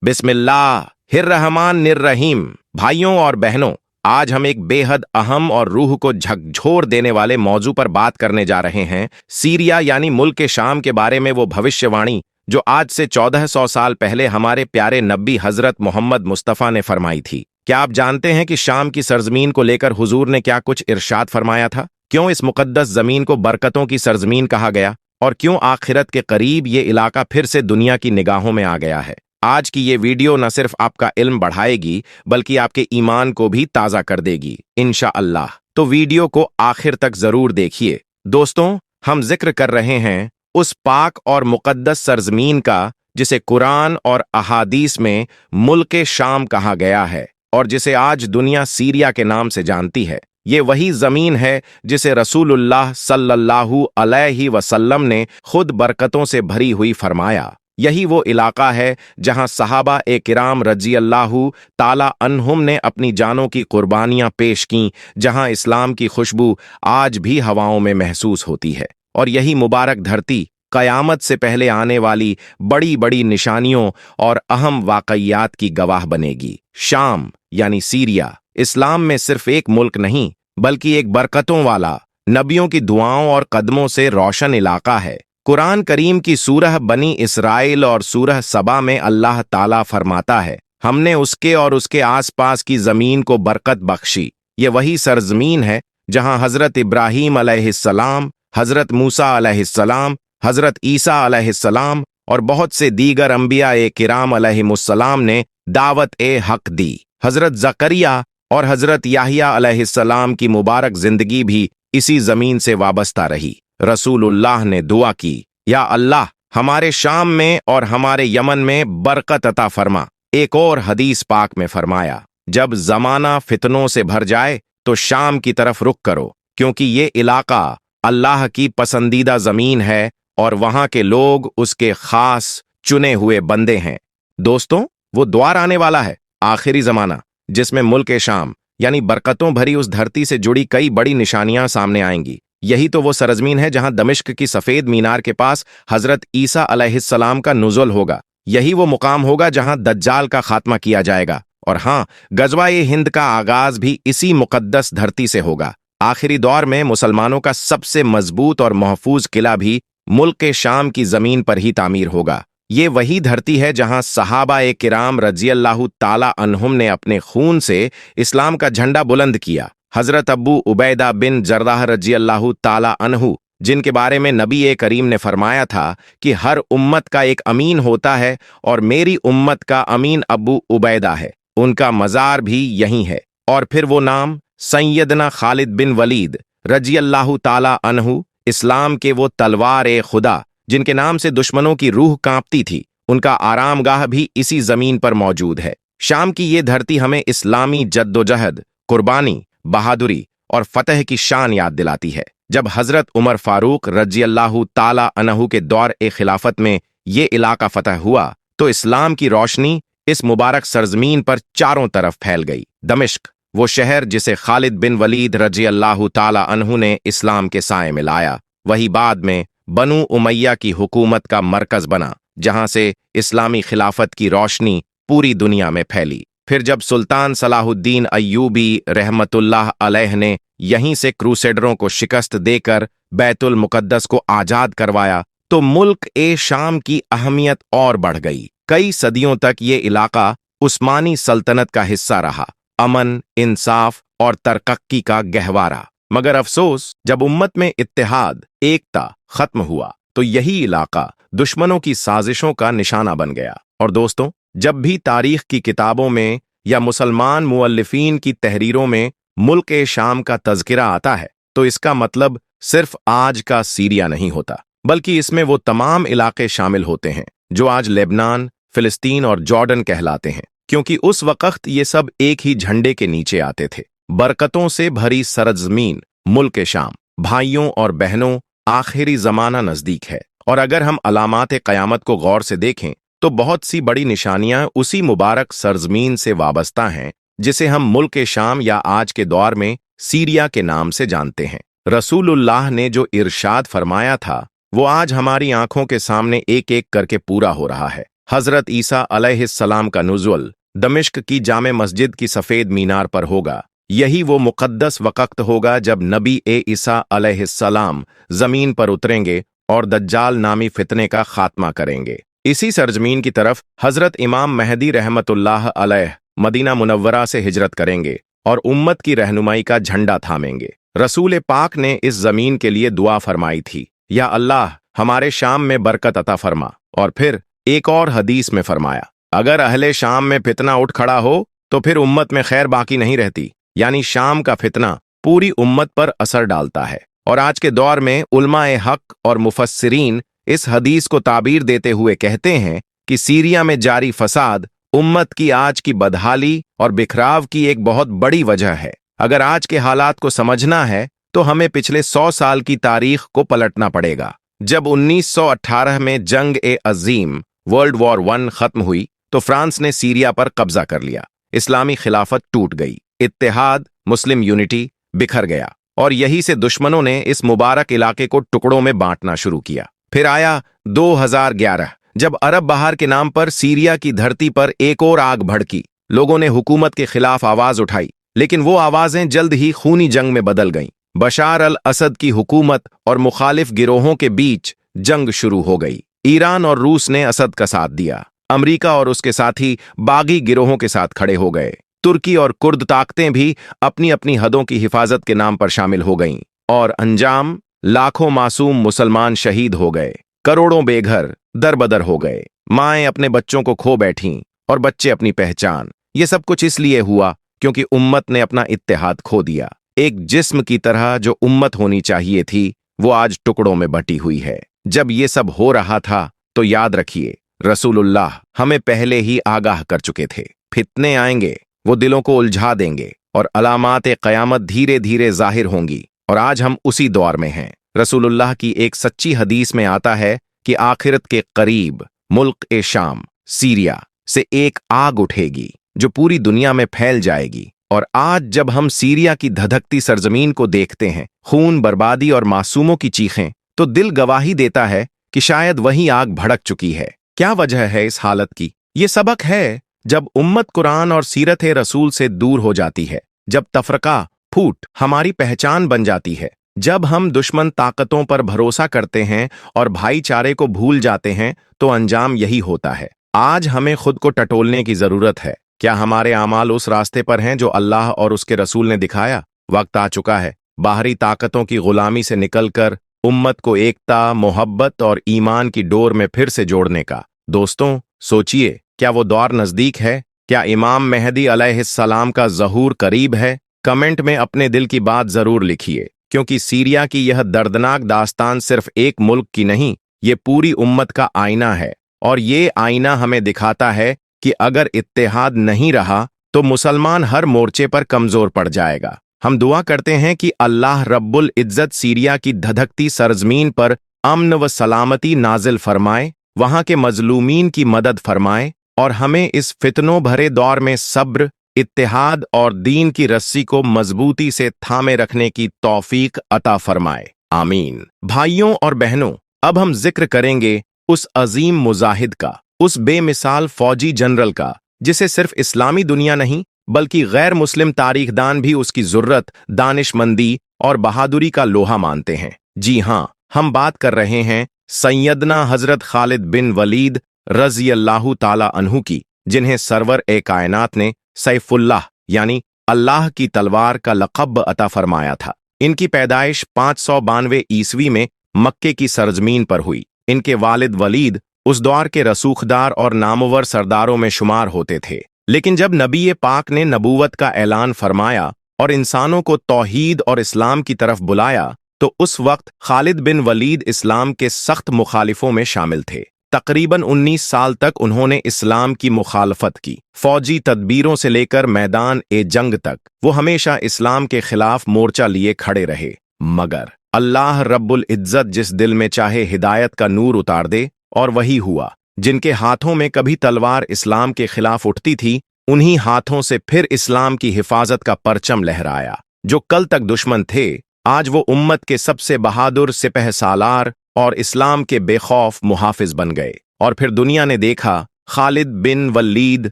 बिस्मिल्लाहिर्रहमानिर्रहीम। भाइयों और बहनों, आज हम एक बेहद अहम और रूह को झकझोर देने वाले मौजू पर बात करने जा रहे हैं। सीरिया यानी मुल्क शाम के बारे में वो भविष्यवाणी जो आज से 1400 साल पहले हमारे प्यारे नबी हजरत मोहम्मद मुस्तफ़ा ने फरमाई थी। क्या आप जानते हैं कि शाम की सरजमीन को लेकर हुजूर ने क्या कुछ इरशाद फरमाया था? क्यों इस मुकद्दस जमीन को बरकतों की सरजमीन कहा गया और क्यों आखिरत के करीब ये इलाका फिर से दुनिया की निगाहों में आ गया है? आज की ये वीडियो न सिर्फ आपका इल्म बढ़ाएगी बल्कि आपके ईमान को भी ताज़ा कर देगी इंशाअल्लाह। तो वीडियो को आखिर तक जरूर देखिए। दोस्तों, हम जिक्र कर रहे हैं उस पाक और मुकद्दस सरजमीन का जिसे कुरान और अहादीस में मुल्क शाम कहा गया है और जिसे आज दुनिया सीरिया के नाम से जानती है। ये वही जमीन है जिसे रसूलुल्लाह सल्लल्लाहु अलैहि वसल्लम ने खुद बरकतों से भरी हुई फरमाया। यही वो इलाका है जहां सहाबा ए किराम रज़ियल्लाहु ताला अन्हुम ने अपनी जानों की कुर्बानियां पेश कीं, जहां इस्लाम की खुशबू आज भी हवाओं में महसूस होती है। और यही मुबारक धरती क़यामत से पहले आने वाली बड़ी बड़ी निशानियों और अहम वाक़यात की गवाह बनेगी। शाम यानी सीरिया इस्लाम में सिर्फ एक मुल्क नहीं बल्कि एक बरकतों वाला, नबियों की दुआओं और कदमों से रोशन इलाका है। कुरान करीम की सूरह बनी इसराइल और सूरह सबा में अल्लाह ताला फरमाता है, हमने उसके और उसके आसपास की जमीन को बरकत बख्शी। ये वही सरजमीन है जहां हजरत इब्राहीम अलैहिस्सलाम, हजरत मूसा अलैहिस्सलाम, हजरत ईसा अलैहिस्सलाम और बहुत से दीगर अंबिया ए किराम अलैहिमुस्सलाम ने दावत ए हक दी। हजरत जकरिया और हजरत याहिया अलैहिस्सलाम की मुबारक जिंदगी भी इसी जमीन से वाबस्ता रही। रसूलुल्लाह ने दुआ की, या अल्लाह हमारे शाम में और हमारे यमन में बरकत अता फरमा। एक और हदीस पाक में फरमाया, जब जमाना फितनों से भर जाए तो शाम की तरफ रुख करो, क्योंकि ये इलाका अल्लाह की पसंदीदा जमीन है और वहां के लोग उसके खास चुने हुए बंदे हैं। दोस्तों, वो द्वार आने वाला है, आखिरी जमाना, जिसमें मुल्क शाम यानी बरकतों भरी उस धरती से जुड़ी कई बड़ी निशानियां सामने आएंगी। यही तो वो सरजमीन है जहां दमिश्क की सफेद मीनार के पास हजरत ईसा अलैहिस्सलाम का नुज़ुल होगा। यही वो मुकाम होगा जहां दज्जाल का खात्मा किया जाएगा। और हाँ, गज़वा-ए हिंद का आगाज भी इसी मुकद्दस धरती से होगा। आखिरी दौर में मुसलमानों का सबसे मजबूत और महफूज किला भी मुल्क शाम की जमीन पर ही तामीर होगा। ये वही धरती है जहां सहाबा ए किराम रज़ियल्लाहु ताला अन्हुम ने अपने खून से इस्लाम का झंडा बुलंद किया। हजरत अबू उबैदा बिन जर्राह रज़ियल्लाहु ताला अन्हु, जिनके बारे में नबी ए करीम ने फरमाया था कि हर उम्मत का एक अमीन होता है और मेरी उम्मत का अमीन अबू उबैदा है, उनका मज़ार भी यहीं है। और फिर वो नाम सैयदना खालिद बिन वलीद रज़ियल्लाहु ताला अन्हु, इस्लाम के वो तलवार ए खुदा जिनके नाम से दुश्मनों की रूह कांपती थी, उनका आरामगाह भी इसी जमीन पर मौजूद है। शाम की ये धरती हमें इस्लामी जद्दोजहद, कुर्बानी, बहादुरी और फतह की शान याद दिलाती है। जब हजरत उमर फारूक रज़ियल्लाहु ताला अन्हु के दौर ए खिलाफत में ये इलाका फतह हुआ तो इस्लाम की रोशनी इस मुबारक सरजमीन पर चारों तरफ फैल गई। दमिश्क, वो शहर जिसे खालिद बिन वलीद रज़ियल्लाहु ताला अन्हु ने इस्लाम के साए में लाया, वही बाद में बनु उमैया की हुकूमत का मरकज बना, जहां से इस्लामी खिलाफत की रोशनी पूरी दुनिया में फैली। फिर जब सुल्तान सलाहुद्दीन अय्यूबी रहमतुल्लाह अलैह ने यहीं से क्रूसेडरों को शिकस्त देकर बैतुल मुकद्दस को आजाद करवाया तो मुल्क ए शाम की अहमियत और बढ़ गई। कई सदियों तक ये इलाका उस्मानी सल्तनत का हिस्सा रहा, अमन, इंसाफ और तरक्की का गहवारा। मगर अफसोस, जब उम्मत में इत्तेहाद, एकता खत्म हुआ तो यही इलाका दुश्मनों की साजिशों का निशाना बन गया। और दोस्तों, जब भी तारीख की किताबों में या मुसलमान मुअल्लिफीन की तहरीरों में मुल्क ए शाम का तज़किरा आता है तो इसका मतलब सिर्फ आज का सीरिया नहीं होता, बल्कि इसमें वो तमाम इलाके शामिल होते हैं जो आज लेबनान, फिलिस्तीन और जॉर्डन कहलाते हैं, क्योंकि उस वक्त ये सब एक ही झंडे के नीचे आते थे। बरकतों से भरी सरजमीन मुल्क शाम। भाइयों और बहनों, आखिरी जमाना नजदीक है और अगर हम अलामात क़यामत को गौर से देखें तो बहुत सी बड़ी निशानियां उसी मुबारक सरजमीन से वाबस्ता हैं जिसे हम मुल्क शाम या आज के दौर में सीरिया के नाम से जानते हैं। रसूलुल्लाह ने जो इरशाद फरमाया था वो आज हमारी आंखों के सामने एक एक करके पूरा हो रहा है। हजरत ईसा अलैहिस्सलाम का नुज़ुल दमिश्क की जामे मस्जिद की सफ़ेद मीनार पर होगा। यही वो मुक़द्दस वक़्त होगा जब नबी ईसा अलैहिस्सलाम ज़मीन पर उतरेंगे और दज्जाल नामी फितने का खात्मा करेंगे। इसी सरजमीन की तरफ हजरत इमाम महदी रहमतुल्लाह अलैह मदीना मुनव्वरा से हिजरत करेंगे और उम्मत की रहनुमाई का झंडा थामेंगे। रसूल पाक ने इस जमीन के लिए दुआ फरमाई थी, या अल्लाह हमारे शाम में बरकत अता फरमा। और फिर एक और हदीस में फरमाया, अगर अहले शाम में फितना उठ खड़ा हो तो फिर उम्मत में खैर बाकी नहीं रहती। यानी शाम का फितना पूरी उम्मत पर असर डालता है। और आज के दौर में उलमाए हक और मुफस्सिरीन इस हदीस को ताबीर देते हुए कहते हैं कि सीरिया में जारी फसाद उम्मत की आज की बदहाली और बिखराव की एक बहुत बड़ी वजह है। अगर आज के हालात को समझना है तो हमें पिछले 100 साल की तारीख को पलटना पड़ेगा। जब 1918 में जंग-ए-अजीम वर्ल्ड वॉर 1 खत्म हुई तो फ्रांस ने सीरिया पर कब्जा कर लिया। इस्लामी खिलाफत टूट गई, इत्तेहाद मुस्लिम यूनिटी बिखर गया और यही से दुश्मनों ने इस मुबारक इलाके को टुकड़ों में बांटना शुरू किया। फिर आया 2011 जब अरब बहार के नाम पर सीरिया की धरती पर एक और आग भड़की। लोगों ने हुकूमत के खिलाफ आवाज उठाई, लेकिन वो आवाजें जल्द ही खूनी जंग में बदल गईं। बशार अल असद की हुकूमत और मुखालिफ गिरोहों के बीच जंग शुरू हो गई। ईरान और रूस ने असद का साथ दिया। अमेरिका और उसके साथी बागी गिरोहों के साथ खड़े हो गए। तुर्की और कुर्द ताकतें भी अपनी अपनी हदों की हिफाजत के नाम पर शामिल हो गईं और अंजाम लाखों मासूम मुसलमान शहीद हो गए। करोड़ों बेघर दरबदर हो गए। माएं अपने बच्चों को खो बैठीं और बच्चे अपनी पहचान। ये सब कुछ इसलिए हुआ क्योंकि उम्मत ने अपना इत्तेहाद खो दिया। एक जिस्म की तरह जो उम्मत होनी चाहिए थी वो आज टुकड़ों में बटी हुई है। जब ये सब हो रहा था तो याद रखिए, रसूलुल्लाह हमें पहले ही आगाह कर चुके थे। फितने आएंगे, वो दिलों को उलझा देंगे और अलामात क़यामत धीरे धीरे जाहिर होंगी। और आज हम उसी दौर में हैं। रसूलुल्लाह की एक सच्ची हदीस में आता है कि आखिरत के करीब मुल्क ए शाम सीरिया से एक आग उठेगी जो पूरी दुनिया में फैल जाएगी। और आज जब हम सीरिया की धधकती सरजमीन को देखते हैं, खून, बर्बादी और मासूमों की चीखें, तो दिल गवाही देता है कि शायद वही आग भड़क चुकी है। क्या वजह है इस हालत की? ये सबक है जब उम्मत कुरान और सीरत रसूल से दूर हो जाती है, जब तफरका फूट हमारी पहचान बन जाती है, जब हम दुश्मन ताकतों पर भरोसा करते हैं और भाईचारे को भूल जाते हैं, तो अंजाम यही होता है। आज हमें खुद को टटोलने की जरूरत है। क्या हमारे आमाल उस रास्ते पर हैं जो अल्लाह और उसके रसूल ने दिखाया? वक्त आ चुका है बाहरी ताकतों की गुलामी से निकलकर उम्मत को एकता, मोहब्बत और ईमान की डोर में फिर से जोड़ने का। दोस्तों, सोचिए, क्या वो दौर नजदीक है? क्या इमाम मेहदी अलैहिस्सलाम का ज़हूर करीब है? कमेंट में अपने दिल की बात जरूर लिखिए, क्योंकि सीरिया की यह दर्दनाक दास्तान सिर्फ एक मुल्क की नहीं, ये पूरी उम्मत का आईना है। और ये आईना हमें दिखाता है कि अगर इत्तेहाद नहीं रहा तो मुसलमान हर मोर्चे पर कमजोर पड़ जाएगा। हम दुआ करते हैं कि अल्लाह रब्बुल इज्जत सीरिया की धधकती सरजमीन पर अमन व सलामती नाजिल फरमाए, वहां के मजलूमीन की मदद फरमाए और हमें इस फितनों भरे दौर में सब्र, इत्तेहाद और दीन की रस्सी को मजबूती से थामे रखने की तौफीक अता फरमाए। आमीन। भाइयों और बहनों, अब हम जिक्र करेंगे उस अजीम मुजाहिद का, उस बेमिसाल फौजी जनरल का, जिसे सिर्फ इस्लामी दुनिया नहीं बल्कि गैर मुस्लिम तारीखदान भी उसकी जुर्रत, दानिशमंदी और बहादुरी का लोहा मानते हैं। जी हाँ, हम बात कर रहे हैं सैयदना हजरत खालिद बिन वलीद रज़ियल्लाहु ताला अन्हु की, जिन्हें सरवर ए कायनात ने सैफुल्लाह यानी अल्लाह की तलवार का लक़ब अता फरमाया था। इनकी पैदाइश 592 ईस्वी में मक्के की सरजमीन पर हुई। इनके वालिद वलीद उस दौर के रसूखदार और नामवर सरदारों में शुमार होते थे। लेकिन जब नबी पाक ने नबूवत का ऐलान फरमाया और इंसानों को तौहीद और इस्लाम की तरफ बुलाया, तो उस वक्त खालिद बिन वलीद इस्लाम के सख्त मुखालिफों में शामिल थे। तकरीबन 19 साल तक उन्होंने इस्लाम की मुखालफत की। फौजी तदबीरों से लेकर मैदान ए जंग तक वो हमेशा इस्लाम के खिलाफ मोर्चा लिए खड़े रहे। मगर अल्लाह रब्बुल इज्जत जिस दिल में चाहे हिदायत का नूर उतार दे, और वही हुआ। जिनके हाथों में कभी तलवार इस्लाम के खिलाफ उठती थी, उन्हीं हाथों से फिर इस्लाम की हिफाजत का परचम लहराया। जो कल तक दुश्मन थे, आज वो उम्मत के सबसे बहादुर सिपह सालार और इस्लाम के बेखौफ मुहाफिज बन गए। और फिर दुनिया ने देखा खालिद बिन वलीद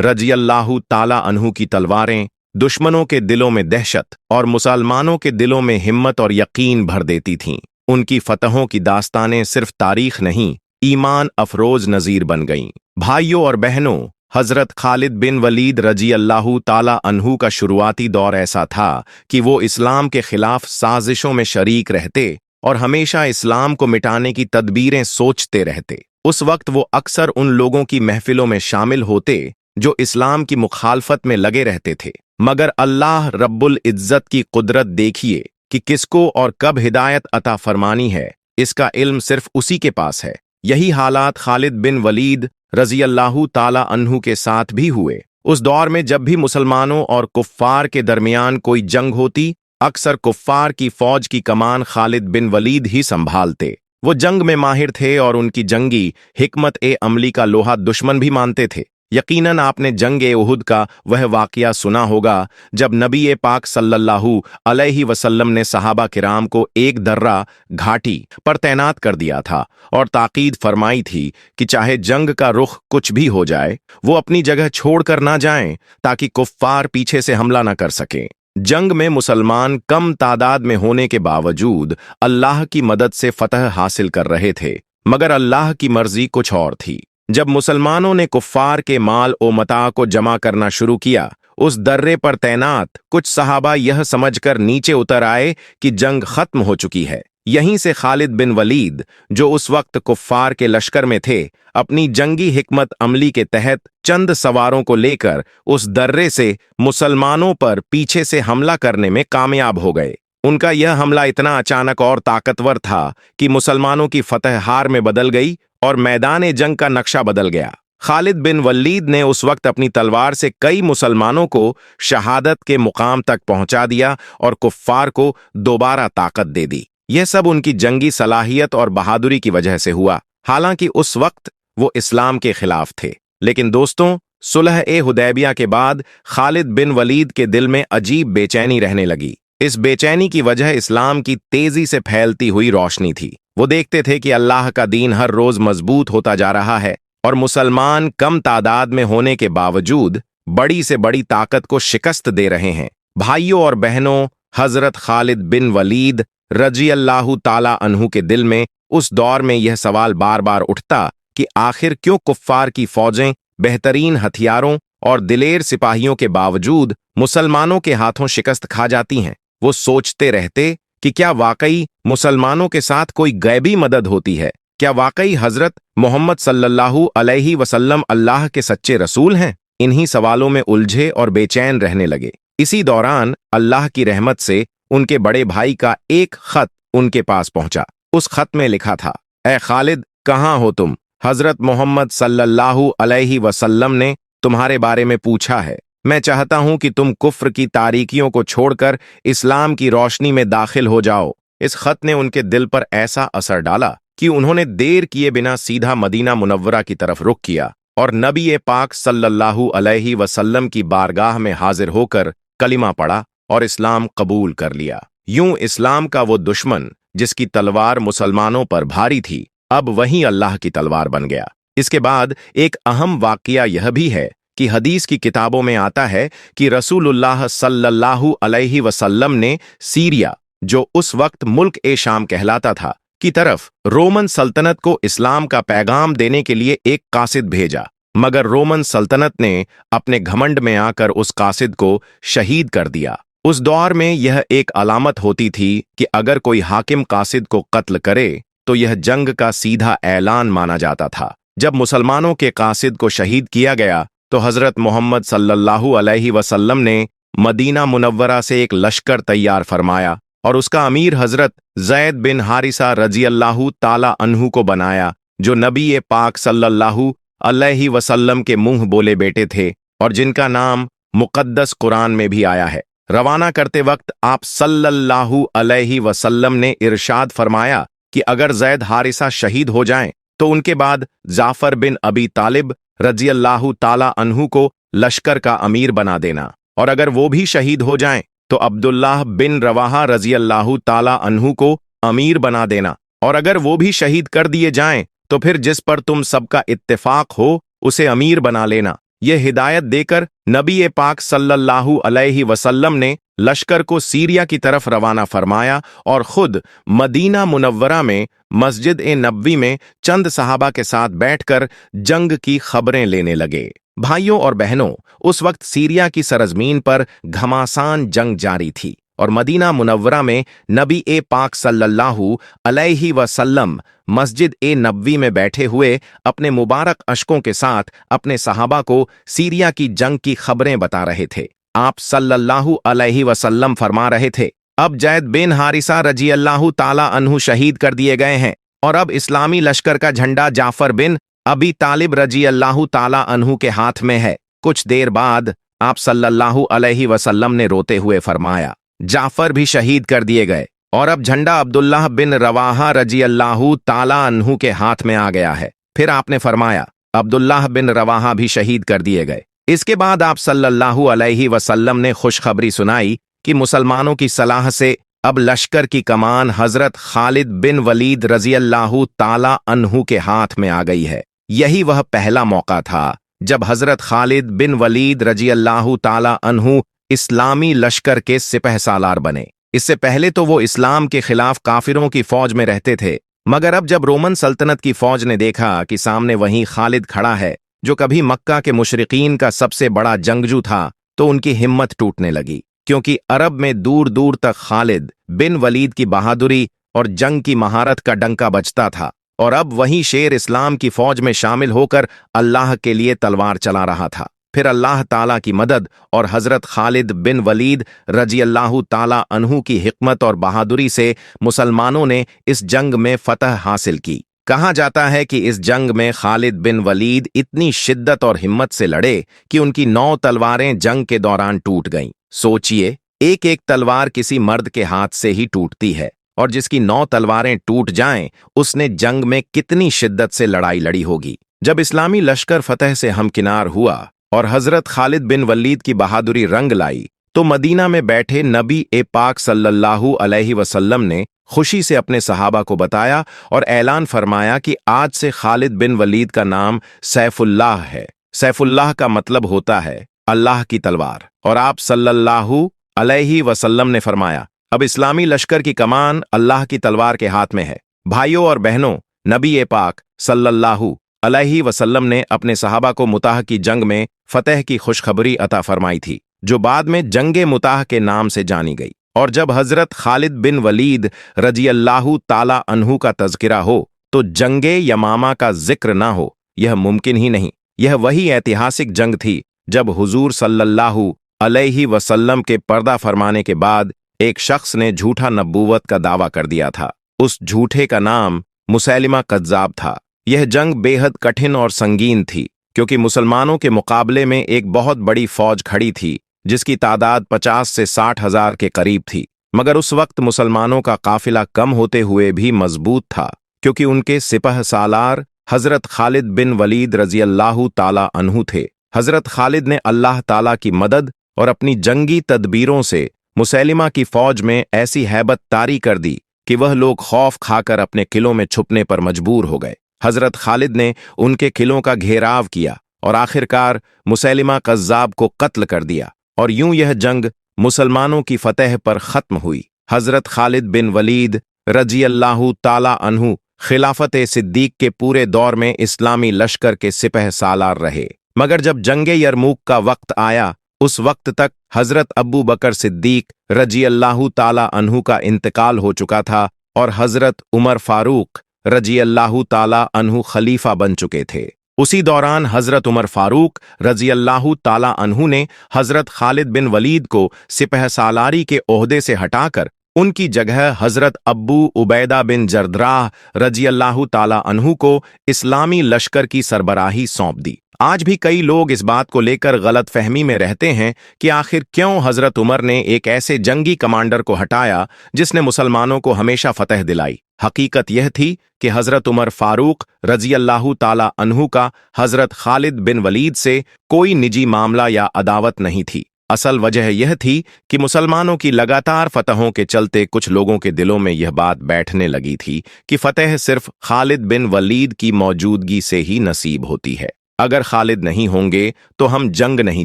रज़ियल्लाहु ताला अन्हु की तलवारें दुश्मनों के दिलों में दहशत और मुसलमानों के दिलों में हिम्मत और यकीन भर देती थीं। उनकी फतहों की दास्तानें सिर्फ तारीख नहीं, ईमान अफरोज नज़ीर बन गईं। भाइयों और बहनों, हजरत खालिद बिन वलीद रज़ियल्लाहु ताला अन्हु का शुरुआती दौर ऐसा था कि वो इस्लाम के खिलाफ साजिशों में शरीक रहते और हमेशा इस्लाम को मिटाने की तदबीरें सोचते रहते। उस वक्त वो अक्सर उन लोगों की महफिलों में शामिल होते जो इस्लाम की मुखालफत में लगे रहते थे, मगर अल्लाह रब्बुल इज्जत की कुदरत देखिए कि किसको और कब हिदायत अता फरमानी है, इसका इल्म सिर्फ उसी के पास है। यही हालात खालिद बिन वलीद रज़ियल्लाहु ताला अन्हु के साथ भी हुए। उस दौर में जब भी मुसलमानों और कुफ्फार के दरमियान कोई जंग होती, अक्सर कुफ्फार की फौज की कमान खालिद बिन वलीद ही संभालते। वो जंग में माहिर थे और उनकी जंगी हिकमत ए अमली का लोहा दुश्मन भी मानते थे। यकीनन आपने जंग-ए-उहुद का वह वाकया सुना होगा जब नबी पाक सल्लल्लाहु अलैहि वसल्लम ने सहाबा किराम को एक दर्रा घाटी पर तैनात कर दिया था और ताकीद फरमाई थी कि चाहे जंग का रुख कुछ भी हो जाए, वो अपनी जगह छोड़कर ना जाएं ताकि कुफ्फार पीछे से हमला न कर सकें। जंग में मुसलमान कम तादाद में होने के बावजूद अल्लाह की मदद से फतह हासिल कर रहे थे, मगर अल्लाह की मर्जी कुछ और थी। जब मुसलमानों ने कुफ्फार के माल ओ मता को जमा करना शुरू किया, उस दर्रे पर तैनात कुछ सहाबा यह समझकर नीचे उतर आए कि जंग खत्म हो चुकी है। यहीं से खालिद बिन वलीद, जो उस वक्त कुफ्फार के लश्कर में थे, अपनी जंगी हिकमत अमली के तहत चंद सवारों को लेकर उस दर्रे से मुसलमानों पर पीछे से हमला करने में कामयाब हो गए। उनका यह हमला इतना अचानक और ताकतवर था कि मुसलमानों की फतह हार में बदल गई और मैदान जंग का नक्शा बदल गया। खालिद बिन वलीद ने उस वक्त अपनी तलवार से कई मुसलमानों को शहादत के मुकाम तक पहुंचा दिया और कुफ्फार को दोबारा ताकत दे दी। यह सब उनकी जंगी सलाहियत और बहादुरी की वजह से हुआ। हालांकि उस वक्त वो इस्लाम के खिलाफ थे, लेकिन दोस्तों, सुलह-ए-हुदैबिया के बाद खालिद बिन वलीद के दिल में अजीब बेचैनी रहने लगी। इस बेचैनी की वजह इस्लाम की तेजी से फैलती हुई रोशनी थी। वो देखते थे कि अल्लाह का दीन हर रोज मजबूत होता जा रहा है और मुसलमान कम तादाद में होने के बावजूद बड़ी से बड़ी ताकत को शिकस्त दे रहे हैं। भाइयों और बहनों, हजरत खालिद बिन वलीद रज़ियल्लाहु ताला अन्हु के दिल में उस दौर में यह सवाल बार बार उठता कि आखिर क्यों कुफ्फार की फौजें बेहतरीन हथियारों और दिलेर सिपाहियों के बावजूद मुसलमानों के हाथों शिकस्त खा जाती हैं। वो सोचते रहते कि क्या वाकई मुसलमानों के साथ कोई गैबी मदद होती है? क्या वाकई हजरत मोहम्मद सल्लल्लाहु अलैहि वसल्लम अल्लाह के सच्चे रसूल हैं? इन्हीं सवालों में उलझे और बेचैन रहने लगे। इसी दौरान अल्लाह की रहमत से उनके बड़े भाई का एक खत उनके पास पहुंचा। उस खत में लिखा था, ए खालिद, कहाँ हो तुम? हजरत मोहम्मद सल्लल्लाहु अलैहि वसल्लम ने तुम्हारे बारे में पूछा है। मैं चाहता हूं कि तुम कुफ्र की तारीकियों को छोड़कर इस्लाम की रोशनी में दाखिल हो जाओ। इस खत ने उनके दिल पर ऐसा असर डाला कि उन्होंने देर किए बिना सीधा मदीना मुनव्वरा की तरफ रुख किया और नबी पाक सल्लल्लाहु अलैहि वसल्लम की बारगाह में हाजिर होकर कलिमा पढ़ा और इस्लाम कबूल कर लिया। यूं इस्लाम का वो दुश्मन जिसकी तलवार मुसलमानों पर भारी थी, अब वही अल्लाह की तलवार बन गया। इसके बाद एक अहम वाकया यह भी है कि हदीस की किताबों में आता है कि रसूलुल्लाह सल्लल्लाहु अलैहि वसल्लम ने सीरिया, जो उस वक्त मुल्क ए शाम कहलाता था, की तरफ रोमन सल्तनत को इस्लाम का पैगाम देने के लिए एक कासिद भेजा, मगर रोमन सल्तनत ने अपने घमंड में आकर उस कासिद को शहीद कर दिया। उस दौर में यह एक अलामत होती थी कि अगर कोई हाकिम कासिद को कत्ल करे तो यह जंग का सीधा ऐलान माना जाता था। जब मुसलमानों के कासिद को शहीद किया गया तो हजरत मोहम्मद सल्लल्लाहु अलैहि वसल्लम ने मदीना मुनव्वरा से एक लश्कर तैयार फरमाया और उसका अमीर हजरत ज़ैद बिन हारिसा रज़ियल्लाहु ताला अन्हु को बनाया, जो नबी पाक सल्लल्लाहु अलैहि वसल्लम के मुंह बोले बेटे थे और जिनका नाम मुक़द्दस कुरान में भी आया है। रवाना करते वक्त आप सल्लल्लाहु अलैहि वसल्लम ने इरशाद फरमाया कि अगर ज़ैद हारिसा शहीद हो जाएं तो उनके बाद जाफर बिन अबी तालिब रज़ियल्लाहु ताला अन्हु को लश्कर का अमीर बना देना, और अगर वो भी शहीद हो जाएं तो अब्दुल्लाह बिन रवाहा रज़ियल्लाहु ताला अन्हु को अमीर बना देना, और अगर वो भी शहीद कर दिए जाएं तो फिर जिस पर तुम सबका इत्तेफाक हो उसे अमीर बना लेना। यह हिदायत देकर नबी पाक सल्लल्लाहु अलैहि वसल्लम ने लश्कर को सीरिया की तरफ रवाना फरमाया और खुद मदीना मुनव्वरा में मस्जिद नबवी में चंद सहाबा के साथ बैठकर जंग की खबरें लेने लगे। भाइयों और बहनों, उस वक्त सीरिया की सरजमीन पर घमासान जंग जारी थी और मदीना मुनव्वरा में नबी पाक सल्लल्लाहु अलैहि वसल्लम मस्जिद नबवी में बैठे हुए अपने मुबारक अशकों के साथ अपने सहाबा को सीरिया की जंग की खबरें बता रहे थे। आप सल्लल्लाहु अलैहि वसल्लम फरमा रहे थे, अब जैद बिन हारिसा रजी अल्लाहु ताला अन्हु शहीद कर दिए गए हैं और अब इस्लामी लश्कर का झंडा जाफर बिन अबी तालिब रजी अल्लाहु ताला अन्हु के हाथ में है। कुछ देर बाद आप सल्लल्लाहु अलैहि वसल्लम ने रोते हुए फरमाया, जाफर भी शहीद कर दिए गए और अब झंडा अब्दुल्लाह बिन रवाहा रजी अल्लाहु ताला अन्हु के हाथ में आ गया है। फिर आपने फरमाया, अब्दुल्लाह बिन रवाहा भी शहीद कर दिए गए। इसके बाद आप सल्लल्लाहु अलैहि वसल्लम ने खुशखबरी सुनाई कि मुसलमानों की सलाह से अब लश्कर की कमान हजरत खालिद बिन वलीद रजी अल्लाहु ताला अन्हु के हाथ में आ गई है। यही वह पहला मौका था जब हजरत खालिद बिन वलीद रजी अल्लाहु ताला अन्हु इस्लामी लश्कर के सिपहसालार बने। इससे पहले तो वो इस्लाम के खिलाफ काफिरों की फौज में रहते थे, मगर अब जब रोमन सल्तनत की फौज ने देखा कि सामने वहीं खालिद खड़ा है जो कभी मक्का के मुशरिकीन का सबसे बड़ा जंगजू था, तो उनकी हिम्मत टूटने लगी, क्योंकि अरब में दूर दूर तक खालिद बिन वलीद की बहादुरी और जंग की महारत का डंका बजता था और अब वही शेर इस्लाम की फौज में शामिल होकर अल्लाह के लिए तलवार चला रहा था। फिर अल्लाह ताला की मदद और हजरत खालिद बिन वलीद रजी अल्लाहु ताला अन्हु की हिकमत और बहादुरी से मुसलमानों ने इस जंग में फतह हासिल की। कहा जाता है कि इस जंग में खालिद बिन वलीद इतनी शिद्दत और हिम्मत से लड़े कि उनकी 9 तलवारें जंग के दौरान टूट गईं। सोचिए, एक एक तलवार किसी मर्द के हाथ से ही टूटती है और जिसकी 9 तलवारें टूट जाएं, उसने जंग में कितनी शिद्दत से लड़ाई लड़ी होगी। जब इस्लामी लश्कर फतह से हमकिनार हुआ और हजरत खालिद बिन वलीद की बहादुरी रंग लाई, तो मदीना में बैठे नबी पाक सल्लल्लाहु अलैहि वसल्लम ने खुशी से अपने सहाबा को बताया और ऐलान फरमाया कि आज से खालिद बिन वलीद का नाम सैफुल्लाह है। सैफुल्लाह का मतलब होता है अल्लाह की तलवार। और आप सल्लल्लाहु अलैहि वसल्लम ने फरमाया, अब इस्लामी लश्कर की कमान अल्लाह की तलवार के हाथ में है। भाइयों और बहनों, नबी पाक सल्लल्लाहु अलैहि वसल्लम ने अपने सहाबा को मुताह की जंग में फतह की खुशखबरी अता फरमाई थी, जो बाद में जंगे मुताह के नाम से जानी गई। और जब हजरत खालिद बिन वलीद रजी अल्लाहु ताला अन्हु का तज़किरा हो तो जंगे यमामा का जिक्र ना हो, यह मुमकिन ही नहीं। यह वही ऐतिहासिक जंग थी जब हुजूर सल्लल्लाहु अलैहि वसल्लम के पर्दा फरमाने के बाद एक शख्स ने झूठा नबूवत का दावा कर दिया था। उस झूठे का नाम मुसैलिमा कज़्ज़ाब था। यह जंग बेहद कठिन और संगीन थी, क्योंकि मुसलमानों के मुकाबले में एक बहुत बड़ी फौज खड़ी थी जिसकी तादाद 50 से 60 हजार के करीब थी। मगर उस वक्त मुसलमानों का काफिला कम होते हुए भी मजबूत था, क्योंकि उनके सिपह सालार हजरत खालिद बिन वलीद रजी अल्लाहु ताला अन्हु थे। हजरत खालिद ने अल्लाह ताला की मदद और अपनी जंगी तदबीरों से मुसैलिमा की फौज में ऐसी हैबत तारी कर दी कि वह लोग खौफ खाकर अपने किलों में छुपने पर मजबूर हो गए। हजरत खालिद ने उनके किलों का घेराव किया और आखिरकार मुसैलिमा कज़्ज़ाब को कत्ल कर दिया और यूं यह जंग मुसलमानों की फतह पर खत्म हुई। हजरत खालिद बिन वलीद रजी अल्लाहु ताला अन्हु खिलाफत सिद्दीक के पूरे दौर में इस्लामी लश्कर के सिपह सालार रहे। मगर जब जंगे यरमूक का वक्त आया, उस वक्त तक हजरत अबू बकर सिद्दीक रजी अल्लाहु ताला अन्हु का इंतकाल हो चुका था और हजरत उमर फारूक रजी अल्लाहु ताला अन्हु खलीफा बन चुके थे। उसी दौरान हजरत उमर फारूक रजी अल्लाहु ताला अन्हु ने हजरत खालिद बिन वलीद को सिपह सालारी के ओहदे से हटाकर उनकी जगह हजरत अब्बू उबैदा बिन जरदराह रजी अल्लाहु ताला अन्हु को इस्लामी लश्कर की सरबराही सौंप दी। आज भी कई लोग इस बात को लेकर गलत फहमी में रहते हैं कि आखिर क्यों हजरत उमर ने एक ऐसे जंगी कमांडर को हटाया जिसने मुसलमानों को हमेशा फतह दिलाई। हकीकत यह थी कि हजरत उमर फारूक रजी अल्लाहु ताला अन्हु का हजरत खालिद बिन वलीद से कोई निजी मामला या अदावत नहीं थी। असल वजह यह थी कि मुसलमानों की लगातार फतहों के चलते कुछ लोगों के दिलों में यह बात बैठने लगी थी कि फतह सिर्फ खालिद बिन वलीद की मौजूदगी से ही नसीब होती है। अगर खालिद नहीं होंगे तो हम जंग नहीं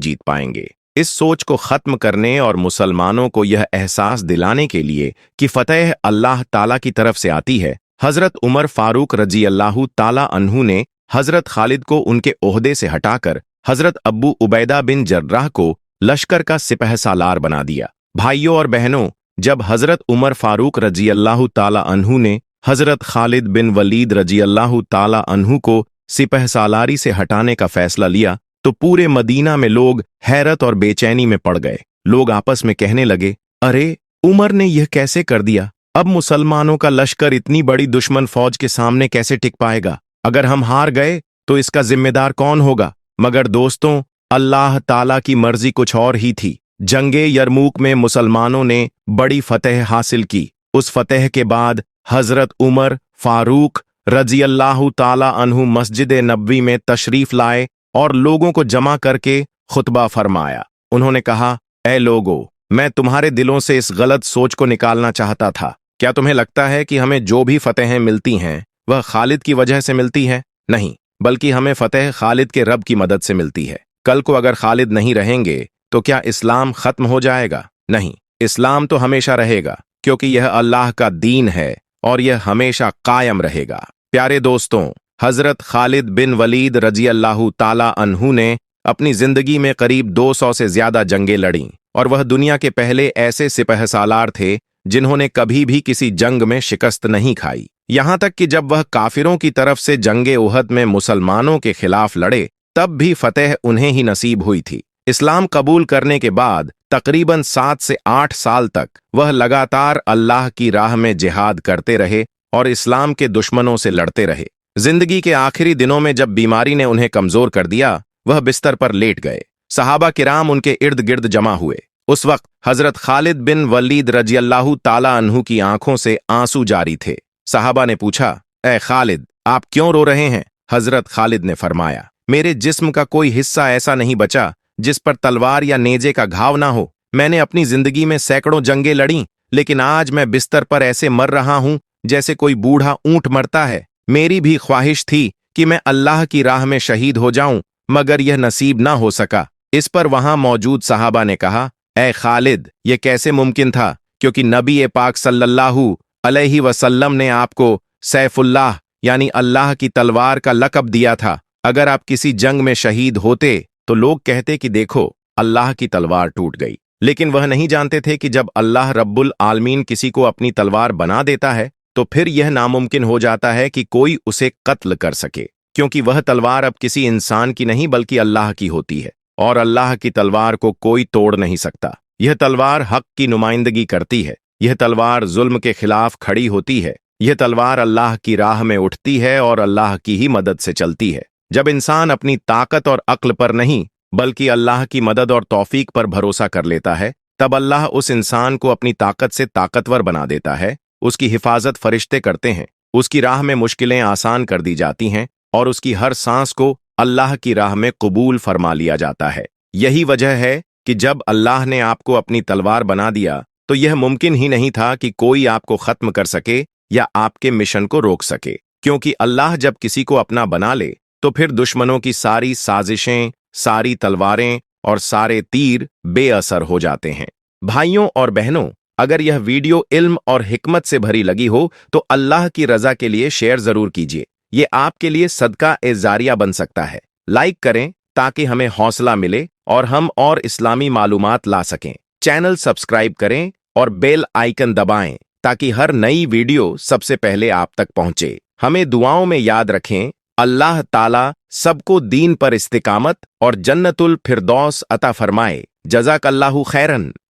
जीत पाएंगे। इस सोच को खत्म करने और मुसलमानों को यह एहसास दिलाने के लिए कि फतेह अल्लाह ताला की तरफ से आती है, हजरत उमर फारूक रजी अल्लाह ताला अन्हु ने हजरत खालिद को उनके ओहदे से हटाकर हजरत अब्बू उबैदा बिन जर्राह को लश्कर का सिपहसालार बना दिया। भाइयों और बहनों, जब हजरत उमर फारूक रजी अल्लाह ताला अन्हु ने हजरत खालिद बिन वलीद रजी अल्लाह ताला अन्हु को सिपहसालारी से हटाने का फैसला लिया तो पूरे मदीना में लोग हैरत और बेचैनी में पड़ गए। लोग आपस में कहने लगे, अरे उमर ने यह कैसे कर दिया? अब मुसलमानों का लश्कर इतनी बड़ी दुश्मन फौज के सामने कैसे टिक पाएगा? अगर हम हार गए तो इसका जिम्मेदार कौन होगा? मगर दोस्तों, अल्लाह ताला की मर्जी कुछ और ही थी। जंगे यरमूक में मुसलमानों ने बड़ी फतेह हासिल की। उस फतेह के बाद हजरत उमर फारूक रजी अल्लाह ताला अन्हु मस्जिद नबवी में तशरीफ लाए और लोगों को जमा करके खुतबा फरमाया। उन्होंने कहा, ऐ लोगो, मैं तुम्हारे दिलों से इस गलत सोच को निकालना चाहता था। क्या तुम्हें लगता है कि हमें जो भी फतेहें मिलती हैं वह खालिद की वजह से मिलती है? नहीं, बल्कि हमें फतेह खालिद के रब की मदद से मिलती है। कल को अगर खालिद नहीं रहेंगे तो क्या इस्लाम खत्म हो जाएगा? नहीं, इस्लाम तो हमेशा रहेगा, क्योंकि यह अल्लाह का दीन है और यह हमेशा कायम रहेगा। प्यारे दोस्तों, हजरत खालिद बिन वलीद रजी अल्लाह ताला अन्हु ने अपनी जिंदगी में करीब 200 से ज्यादा जंगें लड़ीं और वह दुनिया के पहले ऐसे सिपहसालार थे जिन्होंने कभी भी किसी जंग में शिकस्त नहीं खाई। यहां तक कि जब वह काफिरों की तरफ से जंगे उहद में मुसलमानों के खिलाफ लड़े तब भी फतेह उन्हें ही नसीब हुई थी। इस्लाम कबूल करने के बाद तकरीबन 7 से 8 साल तक वह लगातार अल्लाह की राह में जिहाद करते रहे और इस्लाम के दुश्मनों से लड़ते रहे। जिंदगी के आखिरी दिनों में जब बीमारी ने उन्हें कमजोर कर दिया, वह बिस्तर पर लेट गए। सहाबा किराम उनके इर्द गिर्द जमा हुए। उस वक्त हजरत खालिद बिन वलीद रजी अल्लाह ताला अन्हु की आंखों से आंसू जारी थे। सहाबा ने पूछा, ऐ खालिद, आप क्यों रो रहे हैं? हजरत खालिद ने फरमाया, मेरे जिस्म का कोई हिस्सा ऐसा नहीं बचा जिस पर तलवार या नेजे का घाव ना हो। मैंने अपनी जिंदगी में सैकड़ों जंगें लड़ी, लेकिन आज मैं बिस्तर पर ऐसे मर रहा हूं जैसे कोई बूढ़ा ऊंट मरता है। मेरी भी ख्वाहिश थी कि मैं अल्लाह की राह में शहीद हो जाऊं, मगर यह नसीब ना हो सका। इस पर वहां मौजूद सहाबा ने कहा, ऐ खालिद, यह कैसे मुमकिन था? क्योंकि नबी पाक सल्लल्लाहु अलैहि वसल्लम ने आपको सैफुल्लाह यानी अल्लाह की तलवार का लक़ब दिया था। अगर आप किसी जंग में शहीद होते तो लोग कहते कि देखो, अल्लाह की तलवार टूट गई। लेकिन वह नहीं जानते थे कि जब अल्लाह रब्बुल आलमीन किसी को अपनी तलवार बना देता है तो फिर यह नामुमकिन हो जाता है कि कोई उसे कत्ल कर सके, क्योंकि वह तलवार अब किसी इंसान की नहीं बल्कि अल्लाह की होती है और अल्लाह की तलवार को कोई तोड़ नहीं सकता। यह तलवार हक की नुमाइंदगी करती है। यह तलवार जुल्म के खिलाफ खड़ी होती है। यह तलवार अल्लाह की राह में उठती है और अल्लाह की ही मदद से चलती है। जब इंसान अपनी ताकत और अक्ल पर नहीं बल्कि अल्लाह की मदद और तौफीक पर भरोसा कर लेता है, तब अल्लाह उस इंसान को अपनी ताकत से ताकतवर बना देता है। उसकी हिफाजत फरिश्ते करते हैं, उसकी राह में मुश्किलें आसान कर दी जाती हैं और उसकी हर सांस को अल्लाह की राह में कबूल फरमा लिया जाता है। यही वजह है कि जब अल्लाह ने आपको अपनी तलवार बना दिया तो यह मुमकिन ही नहीं था कि कोई आपको खत्म कर सके या आपके मिशन को रोक सके, क्योंकि अल्लाह जब किसी को अपना बना ले तो फिर दुश्मनों की सारी साजिशें, सारी तलवारें और सारे तीर बेअसर हो जाते हैं। भाइयों और बहनों, अगर यह वीडियो इल्म और हिकमत से भरी लगी हो तो अल्लाह की रजा के लिए शेयर जरूर कीजिए। ये आपके लिए सदका ए जारिया बन सकता है। लाइक करें ताकि हमें हौसला मिले और हम और इस्लामी मालूमात ला सकें। चैनल सब्सक्राइब करें और बेल आइकन दबाएं ताकि हर नई वीडियो सबसे पहले आप तक पहुंचे। हमें दुआओं में याद रखें। अल्लाह ताला सबको दीन पर इस्तिकामत और जन्नतुल फिरदौस अता फरमाए। जज़ाकल्लाहु खैरन।